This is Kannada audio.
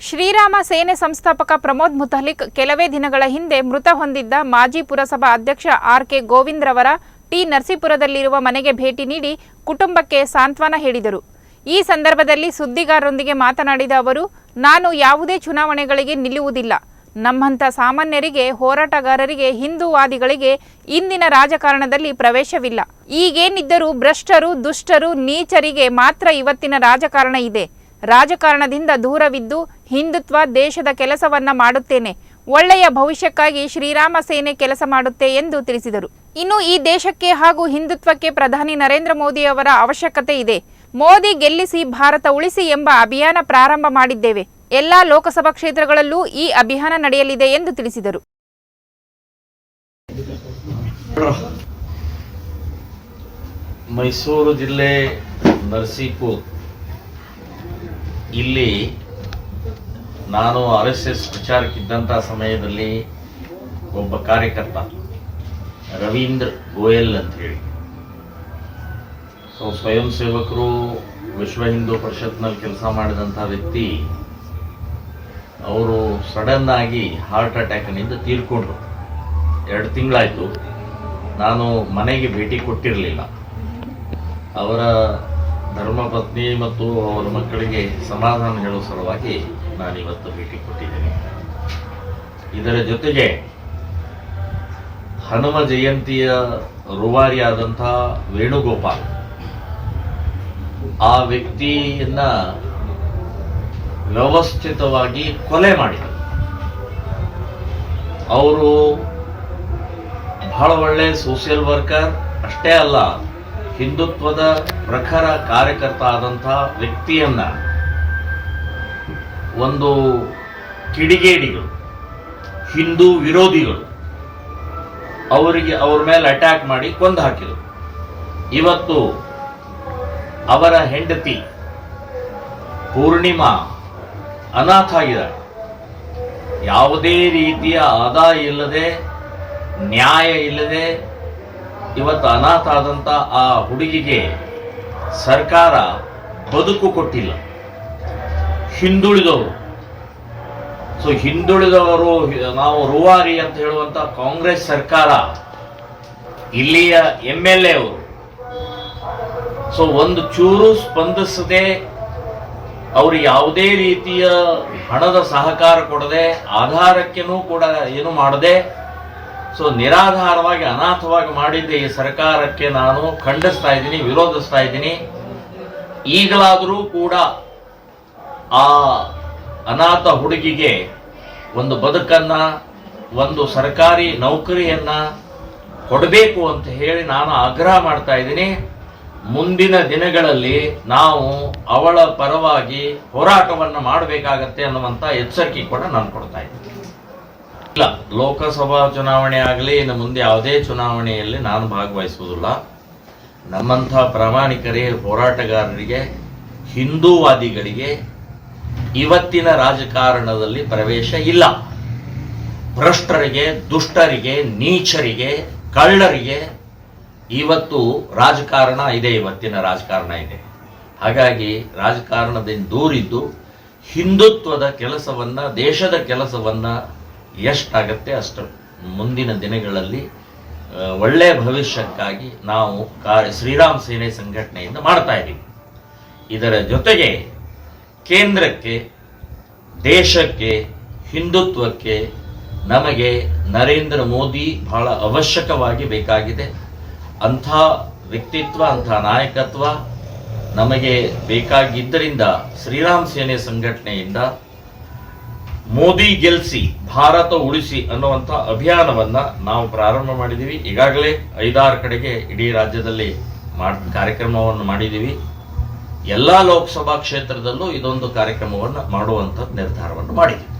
ಶ್ರೀರಾಮ ಸೇನೆ ಸಂಸ್ಥಾಪಕ ಪ್ರಮೋದ್ ಮುತಾಲಿಕ್ ಕೆಲವೇ ದಿನಗಳ ಹಿಂದೆ ಮೃತ ಹೊಂದಿದ್ದ ಮಾಜಿ ಪುರಸಭಾ ಅಧ್ಯಕ್ಷ ಆರ್.ಕೆ. ಗೋವಿಂದ್ ರವರ ಟಿ. ನರಸೀಪುರದಲ್ಲಿರುವ ಮನೆಗೆ ಭೇಟಿ ನೀಡಿ ಕುಟುಂಬಕ್ಕೆ ಸಾಂತ್ವನ ಹೇಳಿದರು. ಈ ಸಂದರ್ಭದಲ್ಲಿ ಸುದ್ದಿಗಾರರೊಂದಿಗೆ ಮಾತನಾಡಿದ ಅವರು, ನಾನು ಯಾವುದೇ ಚುನಾವಣೆಗಳಿಗೆ ನಿಲ್ಲುವುದಿಲ್ಲ. ನಮ್ಮಂಥ ಸಾಮಾನ್ಯರಿಗೆ, ಹೋರಾಟಗಾರರಿಗೆ, ಹಿಂದೂವಾದಿಗಳಿಗೆ ಇಂದಿನ ರಾಜಕಾರಣದಲ್ಲಿ ಪ್ರವೇಶವಿಲ್ಲ. ಈಗೇನಿದ್ದರೂ ಭ್ರಷ್ಟರು, ದುಷ್ಟರು, ನೀಚರಿಗೆ ಮಾತ್ರ ಇವತ್ತಿನ ರಾಜಕಾರಣ ಇದೆ. ರಾಜಕಾರಣದಿಂದ ದೂರವಿದ್ದು ಹಿಂದುತ್ವ ದೇಶದ ಕೆಲಸವನ್ನ ಮಾಡುತ್ತೇನೆ. ಒಳ್ಳೆಯ ಭವಿಷ್ಯಕ್ಕಾಗಿ ಶ್ರೀರಾಮ ಸೇನೆ ಕೆಲಸ ಮಾಡುತ್ತೆ ಎಂದು ತಿಳಿಸಿದರು. ಇನ್ನು ಈ ದೇಶಕ್ಕೆ ಹಾಗೂ ಹಿಂದುತ್ವಕ್ಕೆ ಪ್ರಧಾನಿ ನರೇಂದ್ರ ಮೋದಿ ಅವರ ಅವಶ್ಯಕತೆ ಇದೆ. ಮೋದಿ ಗೆಲ್ಲಿಸಿ ಭಾರತ ಉಳಿಸಿ ಎಂಬ ಅಭಿಯಾನ ಪ್ರಾರಂಭ ಮಾಡಿದ್ದೇವೆ. ಎಲ್ಲಾ ಲೋಕಸಭಾ ಕ್ಷೇತ್ರಗಳಲ್ಲೂ ಈ ಅಭಿಯಾನ ನಡೆಯಲಿದೆ ಎಂದು ತಿಳಿಸಿದರು. ಮೈಸೂರು ಜಿಲ್ಲೆ ನರಸೀಪುರ ಇಲ್ಲಿ ನಾನು RSS ಪ್ರಚಾರಕ್ಕಿದ್ದಂಥ ಸಮಯದಲ್ಲಿ ಒಬ್ಬ ಕಾರ್ಯಕರ್ತ ರವೀಂದ್ರ ಗೋಯಲ್ ಅಂತ ಹೇಳಿ, ಸ್ವಯಂ ಸೇವಕರು, ವಿಶ್ವ ಹಿಂದೂ ಪರಿಷತ್ನಲ್ಲಿ ಕೆಲಸ ಮಾಡಿದಂಥ ವ್ಯಕ್ತಿ, ಅವರು ಸಡನ್ ಆಗಿ ಹಾರ್ಟ್ ಅಟ್ಯಾಕ್ನಿಂದ ತೀರ್ಕೊಂಡ್ರು. 2 ತಿಂಗಳಾಯಿತು. ನಾನು ಮನೆಗೆ ಭೇಟಿ ಕೊಟ್ಟಿರಲಿಲ್ಲ. ಅವರ ಧರ್ಮಪತ್ನಿ ಮತ್ತು ಅವರ ಮಕ್ಕಳಿಗೆ ಸಮಾಧಾನ ಹೇಳುವ ಸಲುವಾಗಿ ನಾನಿವತ್ತು ಭೇಟಿ ಕೊಟ್ಟಿದ್ದೇನೆ. ಇದರ ಜೊತೆಗೆ ಹನುಮ ಜಯಂತಿಯ ರೂವಾರಿಯಾದಂಥ ವೇಣುಗೋಪಾಲ್, ಆ ವ್ಯಕ್ತಿಯನ್ನ ವ್ಯವಸ್ಥಿತವಾಗಿ ಕೊಲೆ ಮಾಡಿದರು. ಅವರು ಬಹಳ ಒಳ್ಳೆ ಸೋಷಿಯಲ್ ವರ್ಕರ್ ಅಷ್ಟೇ ಅಲ್ಲ, ಹಿಂದುತ್ವದ ಪ್ರಖರ ಕಾರ್ಯಕರ್ತ ಆದಂಥ ವ್ಯಕ್ತಿಯನ್ನ ಒಂದು ಕಿಡಿಗೇಡಿಗಳು, ಹಿಂದೂ ವಿರೋಧಿಗಳು ಅವ್ರ ಮೇಲೆ ಅಟ್ಯಾಕ್ ಮಾಡಿ ಕೊಂದು ಹಾಕಿದರು. ಇವತ್ತು ಅವರ ಹೆಂಡತಿ ಪೂರ್ಣಿಮಾ ಅನಾಥ ಆಗಿದ್ದಾರೆ. ಯಾವುದೇ ರೀತಿಯ ಆದಾಯ ಇಲ್ಲದೆ, ನ್ಯಾಯ ಇಲ್ಲದೆ ಇವತ್ತು ಅನಾಥ ಆದಂಥ ಆ ಹುಡುಗಿಗೆ ಸರ್ಕಾರ ಬದುಕು ಕೊಟ್ಟಿಲ್ಲ. ಹಿಂದುಳಿದವರು, ಹಿಂದುಳಿದವರು ನಾವು ರೂವಾರಿ ಅಂತ ಹೇಳುವಂತ ಕಾಂಗ್ರೆಸ್ ಸರ್ಕಾರ, ಇಲ್ಲಿಯ MLA ಅವರು ಒಂದು ಚೂರು ಸ್ಪಂದಿಸದೆ, ಅವರು ಯಾವುದೇ ರೀತಿಯ ಹಣದ ಸಹಕಾರ ಕೊಡದೆ, ಆಧಾರಕ್ಕೇನೂ ಕೂಡ ಏನು ಮಾಡದೆ, ನಿರಾಧಾರವಾಗಿ ಅನಾಥವಾಗಿ ಮಾಡಿದ್ದ ಈ ಸರ್ಕಾರಕ್ಕೆ ನಾನು ಖಂಡಿಸ್ತಾ ಇದ್ದೀನಿ, ವಿರೋಧಿಸ್ತಾ ಇದ್ದೀನಿ. ಈಗಲಾದರೂ ಕೂಡ ಆ ಅನಾಥ ಹುಡುಗಿಗೆ ಒಂದು ಬದುಕನ್ನ, ಒಂದು ಸರ್ಕಾರಿ ನೌಕರಿಯನ್ನ ಕೊಡಬೇಕು ಅಂತ ಹೇಳಿ ನಾನು ಆಗ್ರಹ ಮಾಡ್ತಾ ಇದ್ದೀನಿ. ಮುಂದಿನ ದಿನಗಳಲ್ಲಿ ನಾವು ಅವಳ ಪರವಾಗಿ ಹೋರಾಟವನ್ನು ಮಾಡಬೇಕಾಗತ್ತೆ ಅನ್ನುವಂಥ ಎಚ್ಚರಿಕೆ ಕೂಡ ನಾನು ಕೊಡ್ತಾ ಇದ್ದೀನಿ. ಇಲ್ಲ, ಲೋಕಸಭಾ ಚುನಾವಣೆ ಆಗಲಿ, ಇನ್ನು ಮುಂದೆ ಯಾವುದೇ ಚುನಾವಣೆಯಲ್ಲಿ ನಾನು ಭಾಗವಹಿಸುವುದಿಲ್ಲ. ನಮ್ಮಂಥ ಪ್ರಾಮಾಣಿಕರೇ, ಹೋರಾಟಗಾರರಿಗೆ, ಹಿಂದೂವಾದಿಗಳಿಗೆ ಇವತ್ತಿನ ರಾಜಕಾರಣದಲ್ಲಿ ಪ್ರವೇಶ ಇಲ್ಲ. ಭ್ರಷ್ಟರಿಗೆ, ದುಷ್ಟರಿಗೆ, ನೀಚರಿಗೆ, ಕಳ್ಳರಿಗೆ ಇವತ್ತು ರಾಜಕಾರಣ ಇದೆ, ಇವತ್ತಿನ ರಾಜಕಾರಣ ಇದೆ. ಹಾಗಾಗಿ ರಾಜಕಾರಣದಿಂದ ದೂರಿದ್ದು ಹಿಂದುತ್ವದ ಕೆಲಸವನ್ನ, ದೇಶದ ಕೆಲಸವನ್ನ ಎಷ್ಟಾಗತ್ತೆ ಅಷ್ಟು ಮುಂದಿನ ದಿನಗಳಲ್ಲಿ ಒಳ್ಳೆಯ ಭವಿಷ್ಯಕ್ಕಾಗಿ ನಾವು ಶ್ರೀರಾಮ್ ಸೇನೆ ಸಂಘಟನೆಯಿಂದ ಮಾಡ್ತಾ ಇದ್ದೀವಿ. ಇದರ ಜೊತೆಗೆ ಕೇಂದ್ರಕ್ಕೆ, ದೇಶಕ್ಕೆ, ಹಿಂದುತ್ವಕ್ಕೆ ನಮಗೆ ನರೇಂದ್ರ ಮೋದಿ ಬಹಳ ಅವಶ್ಯಕವಾಗಿ ಬೇಕಾಗಿದೆ. ಅಂಥ ವ್ಯಕ್ತಿತ್ವ, ಅಂಥ ನಾಯಕತ್ವ ನಮಗೆ ಬೇಕಾಗಿದ್ದರಿಂದ ಶ್ರೀರಾಮ್ ಸೇನೆ ಸಂಘಟನೆಯಿಂದ ಮೋದಿ ಗೆಲ್ಲಿಸಿ ಭಾರತ ಉಳಿಸಿ ಅನ್ನುವಂಥ ಅಭಿಯಾನವನ್ನ ನಾವು ಪ್ರಾರಂಭ ಮಾಡಿದ್ದೀವಿ. ಈಗಾಗಲೇ 5-6 ಕಡೆಗೆ ಇಡೀ ರಾಜ್ಯದಲ್ಲಿ ಕಾರ್ಯಕ್ರಮವನ್ನು ಮಾಡಿದ್ದೀವಿ. ಎಲ್ಲ ಲೋಕಸಭಾ ಕ್ಷೇತ್ರದಲ್ಲೂ ಇದೊಂದು ಕಾರ್ಯಕ್ರಮವನ್ನು ಮಾಡುವಂಥ ನಿರ್ಧಾರವನ್ನು ಮಾಡಿದ್ದೀವಿ.